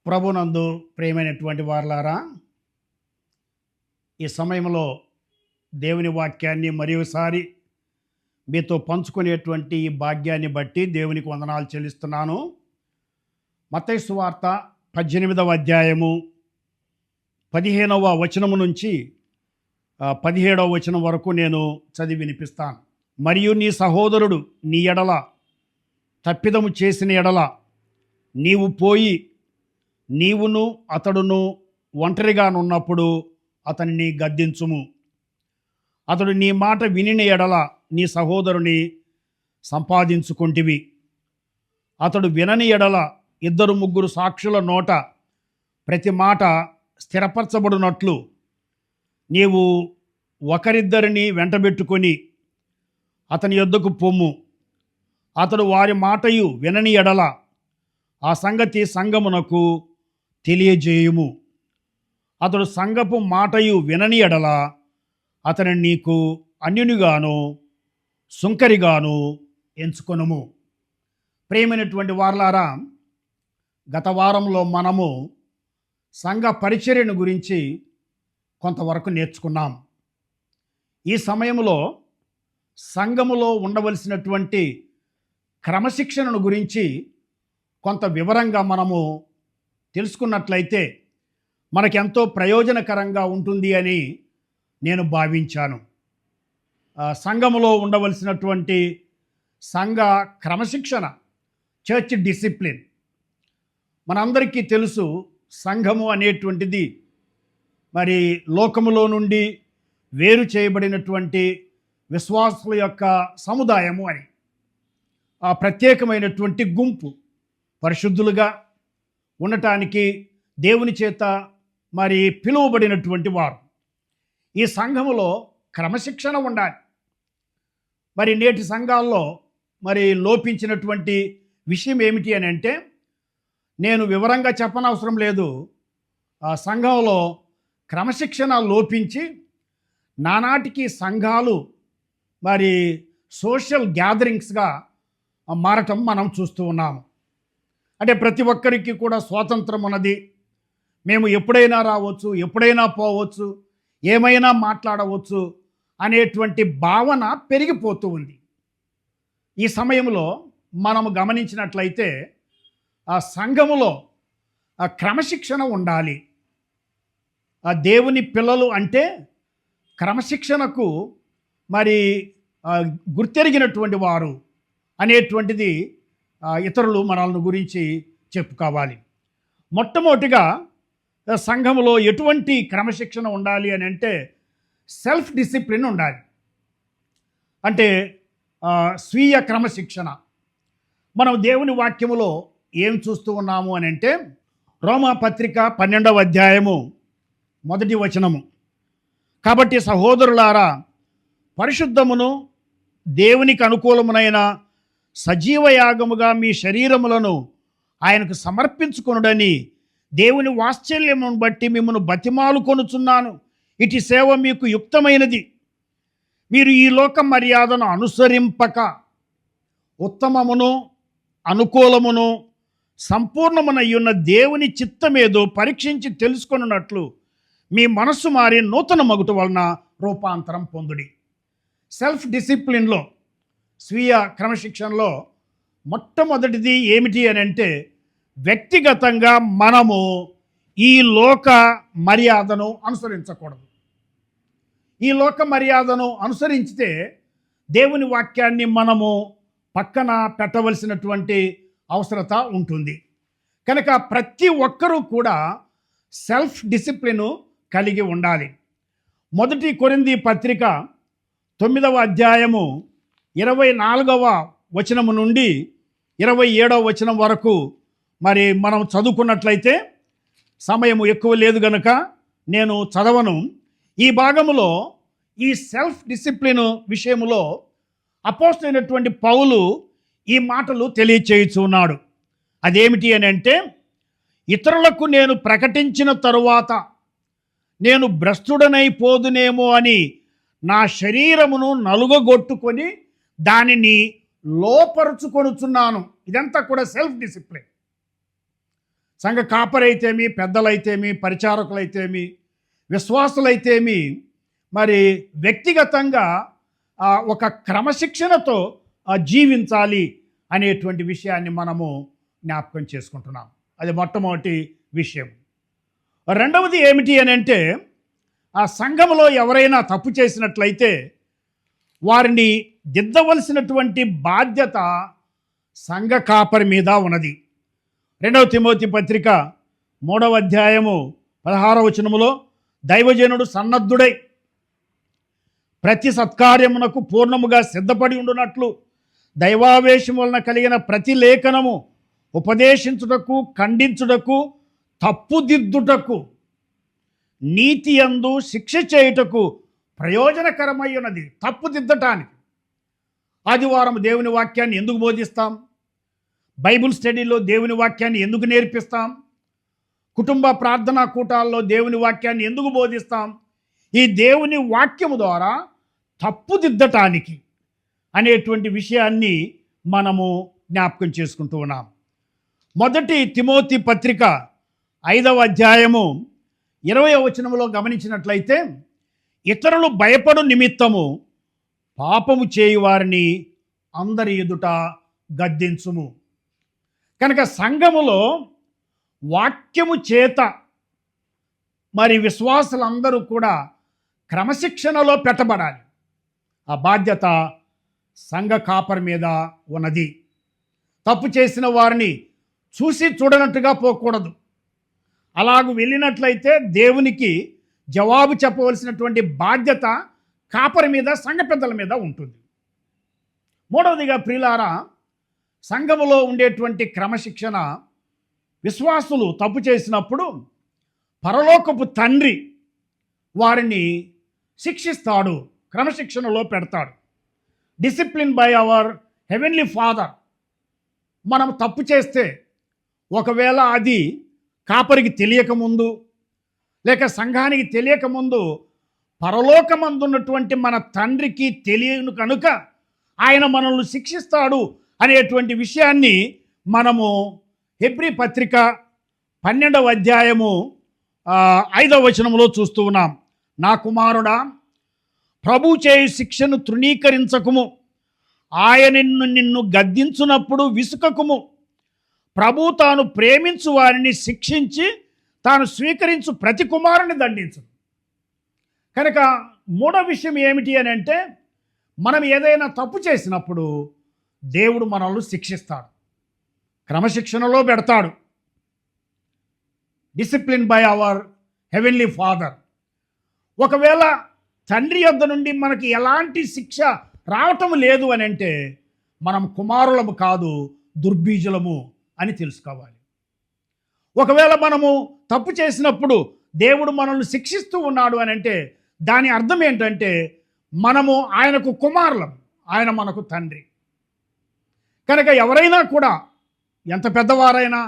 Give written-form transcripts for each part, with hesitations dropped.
ప్రభునందు ప్రియమైనటువంటి వారలారా, ఈ సమయంలో దేవుని వాక్యాన్ని మరొకసారి మీతో పంచుకునేటువంటి ఈ భాగ్యాన్ని బట్టి దేవునికి వందనాలు చెల్లిస్తున్నాను. మత్తయి సువార్త 18వ అధ్యాయము 15వ వచనము నుంచి 17వ వచనం వరకు నేను చదివి వినిపిస్తాను. మరియు నీ సహోదరుడు నీ ఎడల తప్పిదము చేసిన ఎడల నీవు పోయి నీవును అతడును ఒంటరిగానున్నప్పుడు అతనిని గద్దించుము. అతడు నీ మాట వినిన ఎడల నీ సహోదరుని సంపాదించుకుంటివి. అతడు వినని ఎడల 2-3 సాక్షుల నోట ప్రతి మాట స్థిరపరచబడినట్లు నీవు ఒకరిద్దరిని వెంటబెట్టుకొని అతని యొద్దకు పొమ్ము. అతడు వారి మాటయు వినని ఎడల ఆ సంగతి సంఘమునకు తెలియజేయుము. అతడు సంఘపు మాటయు వినని ఎడల అతని నీకు అన్యునిగాను సుంకరిగాను ఎంచుకొనుము. ప్రియమైనటువంటి వారలారా, గత వారంలో మనము సంఘ పరిచర్యను గురించి కొంతవరకు నేర్చుకున్నాం. ఈ సమయంలో సంఘములో ఉండవలసినటువంటి క్రమశిక్షణను గురించి కొంత వివరంగా మనము తెలుసుకున్నట్లయితే మనకెంతో ప్రయోజనకరంగా ఉంటుంది అని నేను భావించాను. సంఘములో ఉండవలసినటువంటి సంఘ క్రమశిక్షణ, చర్చ్ డిసిప్లిన్. మనందరికీ తెలుసు, సంఘము అనేటువంటిది మరి లోకములో నుండి వేరు చేయబడినటువంటి విశ్వాసుల యొక్క సముదాయము అని, ఆ ప్రత్యేకమైనటువంటి గుంపు, పరిశుద్ధులుగా ఉండటానికి దేవుని చేత మరి పిలువబడినటువంటి వారు. ఈ సంఘములో క్రమశిక్షణ ఉండాలి. మరి నేటి సంఘాల్లో మరి లోపించినటువంటి విషయం ఏమిటి అని అంటే, నేను వివరంగా చెప్పనవసరం లేదు, ఆ సంఘంలో క్రమశిక్షణ లోపించి నానాటికి సంఘాలు మరి సోషల్ గ్యాదరింగ్స్గా మారటం మనం చూస్తూ ఉన్నాము. అంటే ప్రతి ఒక్కరికి కూడా స్వాతంత్రం ఉన్నది, మేము ఎప్పుడైనా రావచ్చు, ఎప్పుడైనా పోవచ్చు, ఏమైనా మాట్లాడవచ్చు అనేటువంటి భావన పెరిగిపోతూ ఉంది. ఈ సమయంలో మనము గమనించినట్లయితే ఆ సంఘములో ఆ క్రమశిక్షణ ఉండాలి. ఆ దేవుని పిల్లలు అంటే క్రమశిక్షణకు మరి గుర్తెరిగినటువంటి వారు అనేటువంటిది ఇతరులు మనల్ని గురించి చెప్పుకోవాలి. మొట్టమొదటిగా సంఘములో ఎటువంటి క్రమశిక్షణ ఉండాలి అని అంటే సెల్ఫ్ డిసిప్లిన్ ఉండాలి. అంటే స్వీయ క్రమశిక్షణ. మనం దేవుని వాక్యములో ఏం చూస్తూ ఉన్నాము అని అంటే, రోమా పత్రిక 12వ అధ్యాయము 1వ వచనము. కాబట్టి సహోదరులారా, పరిశుద్ధమును దేవునికి అనుకూలమునైన సజీవ యాగముగా మీ శరీరములను ఆయనకు సమర్పించుకొనుడని దేవుని వాత్సల్యమును బట్టి మిమ్మల్ని బతిమాలు కొనుచున్నాను. ఇటు సేవ మీకు యుక్తమైనది. మీరు ఈ లోక మర్యాదను అనుసరింపక ఉత్తమమును అనుకూలమును సంపూర్ణమునయ్యున్న దేవుని చిత్తమేదో పరీక్షించి తెలుసుకొనున్నట్లు మీ మనస్సు మారి నూతన మగుట వలన రూపాంతరం పొందుడి. సెల్ఫ్ డిసిప్లిన్లో, స్వీయ క్రమశిక్షణలో మొట్టమొదటిది ఏమిటి అని అంటే, వ్యక్తిగతంగా మనము ఈ లోక మర్యాదను అనుసరించకూడదు. ఈ లోక మర్యాదను అనుసరించితే దేవుని వాక్యాన్ని మనము పక్కన పెట్టవలసినటువంటి అవసరత ఉంటుంది. కనుక ప్రతి ఒక్కరూ కూడా సెల్ఫ్ డిసిప్లిన్ కలిగి ఉండాలి. 1 కొరింథీ పత్రిక 9వ అధ్యాయము 24వ వచనము నుండి 27వ వచనం వరకు మరి మనం చదువుకున్నట్లయితే, సమయం ఎక్కువ లేదు గనుక నేను చదవను. ఈ భాగములో ఈ సెల్ఫ్ డిసిప్లిన్ విషయములో అపోస్తలుడైనటువంటి పౌలు ఈ మాటలు తెలియచేయుచున్నాడు. అదేమిటి అని అంటే, ఇతరులకు నేను ప్రకటించిన తరువాత నేను భ్రష్టుడనైపోదునేమో అని నా శరీరమును నలుగగొట్టుకొని దానిని లోపరుచుకొనుచున్నాను. ఇదంతా కూడా సెల్ఫ్ డిసిప్లిన్. సంఘ కాపరైతేమి, పెద్దలైతేమి, పరిచారకులైతేమి, విశ్వాసులైతేమి మరి వ్యక్తిగతంగా ఒక క్రమశిక్షణతో జీవించాలి అనేటువంటి విషయాన్ని మనము జ్ఞాపకం చేసుకుంటున్నాం. అది మొట్టమొదటి విషయం. రెండవది ఏమిటి అని అంటే, ఆ సంఘములో ఎవరైనా తప్పు చేసినట్లయితే వారిని దిద్దవలసినటువంటి బాధ్యత సంఘ కాపరి మీద ఉన్నది. 2 తిమోతి పత్రిక 3వ అధ్యాయము 16వ వచనములో, దైవజనుడు సన్నద్ధుడై ప్రతి సత్కార్యమునకు పూర్ణముగా సిద్ధపడి ఉండునట్లు దైవావేశం వలన కలిగిన ప్రతి లేఖనము ఉపదేశించుటకు, ఖండించుటకు, తప్పుదిద్దుటకు, నీతి యందు శిక్ష చేయుటకు ప్రయోజనకరమై ఉన్నది. తప్పుదిద్దటానికి. ఆదివారం దేవుని వాక్యాన్ని ఎందుకు బోధిస్తాం? బైబిల్ స్టడీలో దేవుని వాక్యాన్ని ఎందుకు నేర్పిస్తాం? కుటుంబ ప్రార్థనా కూటాల్లో దేవుని వాక్యాన్ని ఎందుకు బోధిస్తాం? ఈ దేవుని వాక్యము ద్వారా తప్పుదిద్దటానికి అనేటువంటి విషయాన్ని మనము జ్ఞాపకం చేసుకుంటూ ఉన్నాం. 1 తిమోతి పత్రిక 5వ అధ్యాయము 20వ వచనములో గమనించినట్లయితే, ఇతరులు భయపడు నిమిత్తము పాపము చేయువారిని అందరి ఎదుట గద్దించుము. కనుక సంఘములో వాక్యము చేత మరి విశ్వాసులందరూ కూడా క్రమశిక్షణలో పెట్టబడాలి. ఆ బాధ్యత సంఘ కాపరి మీద ఉన్నది. తప్పు చేసిన వారిని చూసి చూడనట్టుగా పోకూడదు. అలాగూ వెళ్ళినట్లయితే దేవునికి జవాబు చెప్పవలసినటువంటి బాధ్యత కాపరి మీద, సంఘ పెద్దల మీద ఉంటుంది. మూడవదిగా ప్రియులారా, సంఘములో ఉండేటువంటి క్రమశిక్షణ, విశ్వాసులు తప్పు చేసినప్పుడు పరలోకపు తండ్రి వారిని శిక్షిస్తాడు, క్రమశిక్షణలో పెడతాడు. Discipline by our heavenly father. మనం తప్పు చేస్తే ఒకవేళ అది కాపరికి తెలియకముందు లేక సంఘానికి తెలియకముందు పరలోకమందున్నటువంటి మన తండ్రికి తెలియను కనుక ఆయన మనల్ని శిక్షిస్తాడు అనేటువంటి విషయాన్ని మనము హెబ్రీ పత్రిక 12వ అధ్యాయము 5వ వచనములో చూస్తూ ఉన్నాం. నా కుమారుడా, ప్రభు చేయు శిక్షను తృణీకరించకుము, ఆయన నిన్ను గద్దించునప్పుడు విసుకకుము. ప్రభు తాను ప్రేమించు వారిని శిక్షించి తాను స్వీకరించు ప్రతి కుమారుని దండించు. కనుక మూడో విషయం ఏమిటి అని అంటే, మనం ఏదైనా తప్పు చేసినప్పుడు దేవుడు మనల్ని శిక్షిస్తాడు, క్రమశిక్షణలో పెడతాడు. Discipline by our heavenly father. ఒకవేళ తండ్రి యొద్ద నుండి మనకి ఎలాంటి శిక్ష రావటం లేదు అని అంటే, మనం కుమారులము కాదు, దుర్బీజులము అని తెలుసుకోవాలి. ఒకవేళ మనము తప్పు చేసినప్పుడు దేవుడు మనల్ని శిక్షిస్తూ ఉన్నాడు అని అంటే, దాని అర్థం ఏంటంటే మనము ఆయనకు కుమారులం, ఆయన మనకు తండ్రి. కనుక ఎవరైనా కూడా, ఎంత పెద్దవారైనా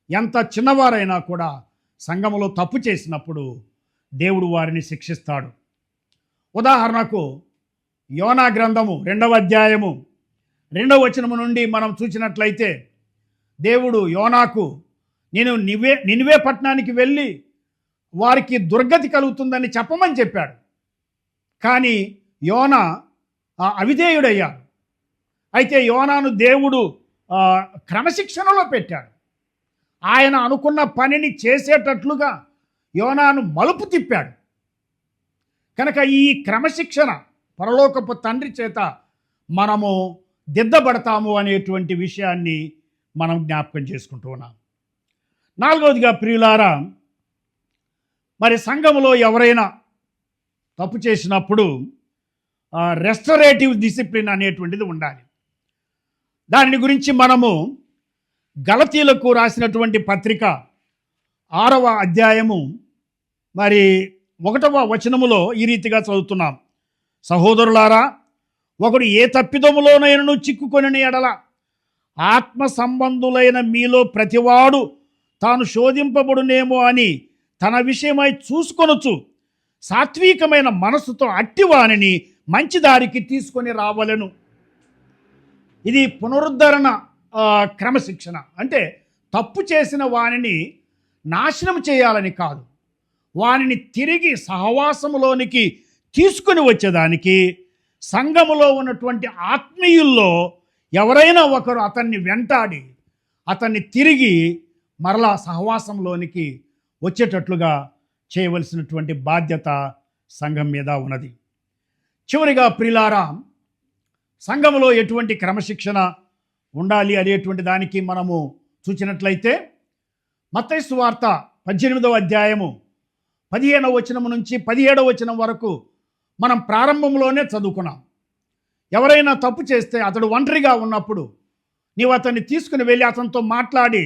ఎంత చిన్నవారైనా కూడా సంఘములో తప్పు చేసినప్పుడు దేవుడు వారిని శిక్షిస్తాడు. ఉదాహరణకు యోనా గ్రంథము 2వ అధ్యాయము 2వ వచనము నుండి మనం చూసినట్లయితే, దేవుడు యోనాకు నేను నినివే పట్టణానికి వెళ్ళి వారికి దుర్గతి కలుగుతుందని చెప్పమని చెప్పాడు. కానీ యోనా అవిధేయుడయ్యాడు. అయితే యోనాను దేవుడు క్రమశిక్షణలో పెట్టాడు. ఆయన అనుకున్న పనిని చేసేటట్లుగా యోనాను మలుపు తిప్పాడు. కనుక ఈ క్రమశిక్షణ పరలోకపు తండ్రి చేత మనము దిద్దబడతాము అనేటువంటి విషయాన్ని మనం జ్ఞాపకం చేసుకుంటూ ఉన్నాం. 4వదిగా ప్రియులారా, మరి సంఘములో ఎవరైనా తప్పు చేసినప్పుడు రెస్టరేటివ్ డిసిప్లిన్ అనేటువంటిది ఉండాలి. దాని గురించి మనము గలతీలకు రాసినటువంటి పత్రిక 6వ అధ్యాయము మరి 1వ వచనములో ఈ రీతిగా చదువుతున్నాం. సహోదరులారా, ఒకడు ఏ తప్పిదములోనైనను చిక్కుకొని ఎడల ఆత్మ సంబంధులైన మీలో ప్రతివాడు తాను శోధింపబడునేమో అని తన విషయమై చూసుకొనొచ్చు సాత్వికమైన మనసుతో అట్టివానిని మంచి దారికి తీసుకొని రావలెను. ఇది పునరుద్ధరణ క్రమశిక్షణ. అంటే తప్పు చేసిన వానిని నాశనం చేయాలని కాదు, వానిని తిరిగి సహవాసములోనికి తీసుకుని వచ్చేదానికి సంఘములో ఉన్నటువంటి ఆత్మీయుల్లో ఎవరైనా ఒకరు అతన్ని వెంటాడి అతన్ని తిరిగి మరలా సహవాసంలోనికి వచ్చేటట్లుగా చేయవలసినటువంటి బాధ్యత సంఘం మీద ఉన్నది. చివరిగా ప్రియులారా, సంఘములో ఎటువంటి క్రమశిక్షణ ఉండాలి అనేటువంటి దానికి మనము చూసినట్లయితే మత్తయి సువార్త 18వ అధ్యాయము 15వ వచనం నుంచి 17వ వచనం వరకు మనం ప్రారంభంలోనే చదువుకున్నాం. ఎవరైనా తప్పు చేస్తే అతడు ఒంటరిగా ఉన్నప్పుడు నీవు అతన్ని తీసుకుని వెళ్ళి అతనితో మాట్లాడి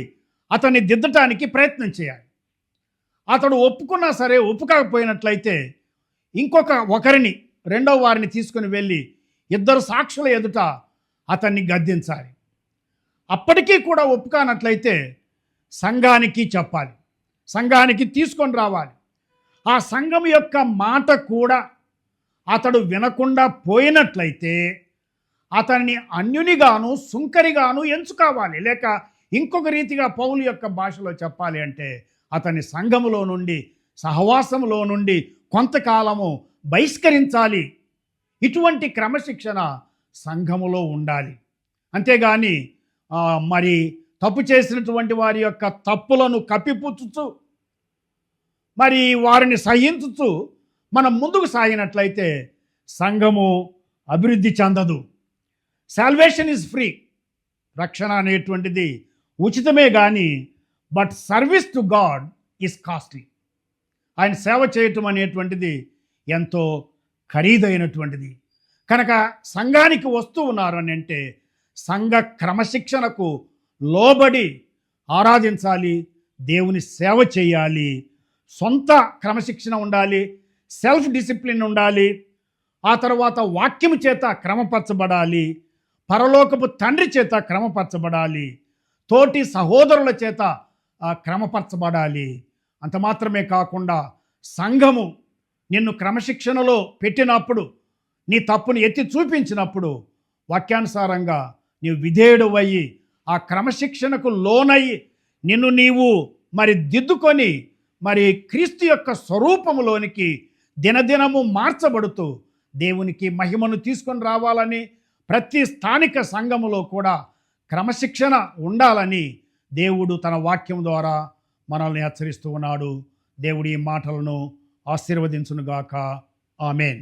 అతన్ని దిద్దటానికి ప్రయత్నం చేయాలి. అతడు ఒప్పుకున్నా సరే, ఒప్పుకోకపోయినట్లయితే ఒకరిని రెండవ వారిని తీసుకుని వెళ్ళి ఇద్దరు సాక్షుల ఎదుట అతన్ని గద్దించాలి. అప్పటికీ కూడా ఒప్పుకానట్లయితే సంఘానికి చెప్పాలి, సంఘానికి తీసుకొని రావాలి. ఆ సంఘం యొక్క మాట కూడా అతడు వినకుండా పోయినట్లయితే అతన్ని అన్యునిగాను సుంకరిగాను ఎంచుకోవాలి. లేక ఇంకొక రీతిగా పౌలు యొక్క భాషలో చెప్పాలి అంటే అతన్ని సంఘములో నుండి, సహవాసములో నుండి కొంతకాలము బహిష్కరించాలి. ఇటువంటి క్రమశిక్షణ సంఘములో ఉండాలి. అంతేగాని మరి తప్పు చేసినటువంటి వారి యొక్క తప్పులను కప్పిపుచ్చుతూ మరి వారిని సహించుతూ మనం ముందుకు సాగినట్లయితే సంఘము అభివృద్ధి చెందదు. సాల్వేషన్ ఈజ్ ఫ్రీ, రక్షణ అనేటువంటిది ఉచితమే కానీ but service to God is costly. ఆయన సేవ చేయటం అనేటువంటిది ఎంతో ఖరీదైనటువంటిది. కనుక సంఘానికి వస్తూ ఉన్నారు అని అంటే సంఘ క్రమశిక్షణకు లోబడి ఆరాధించాలి, దేవుని సేవ చేయాలి. సొంత క్రమశిక్షణ ఉండాలి, సెల్ఫ్ డిసిప్లిన్ ఉండాలి. ఆ తర్వాత వాక్యము చేత క్రమపరచబడాలి, పరలోకపు తండ్రి చేత క్రమపరచబడాలి, తోటి సహోదరుల చేత క్రమపరచబడాలి. అంత మాత్రమే కాకుండా సంఘము నిన్ను క్రమశిక్షణలో పెట్టినప్పుడు, నీ తప్పును ఎత్తి చూపించినప్పుడు వాక్యానుసారంగా నీవు విధేయుడవయ్యి ఆ క్రమశిక్షణకు లోనయ్యి నిన్ను నీవు మరి దిద్దుకొని మరి క్రీస్తు యొక్క స్వరూపములోనికి దినదినము మార్చబడుతూ దేవునికి మహిమను తీసుకొని రావాలని, ప్రతి స్థానిక సంఘములో కూడా క్రమశిక్షణ ఉండాలని దేవుడు తన వాక్యం ద్వారా మనల్ని హెచ్చరిస్తూ ఉన్నాడు. దేవుడి ఈ మాటలను ఆశీర్వదించునుగాక. ఆమేన్.